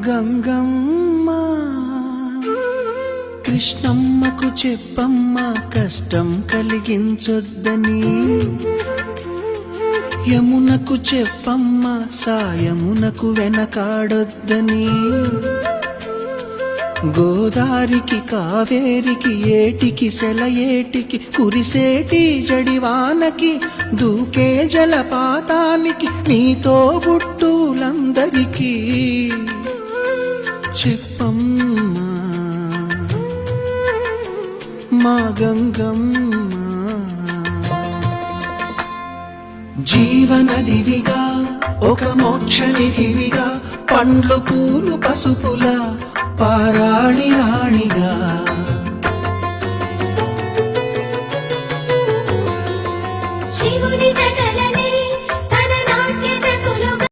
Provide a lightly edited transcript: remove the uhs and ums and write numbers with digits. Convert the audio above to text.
గంగమ్మ కృష్ణమ్మకు చెప్పమ్మ కష్టం కలిగించొద్దని, యమునకు చెప్పమ్మ సాయమునకు వెనకాడొద్దని, గోదారికి కావేరికి ఏటికి సెలయేటికి కురిసేటి జడివానకి దూకే జలపాతానికి నీతో బుట్టులందరికీ చెప్పమ్మా మా గంగమ్మ. జీవనదివిగా ఒక మోక్షనిధివిగా పండ్లు పూలు పసుపుల పారాళి రాణిగా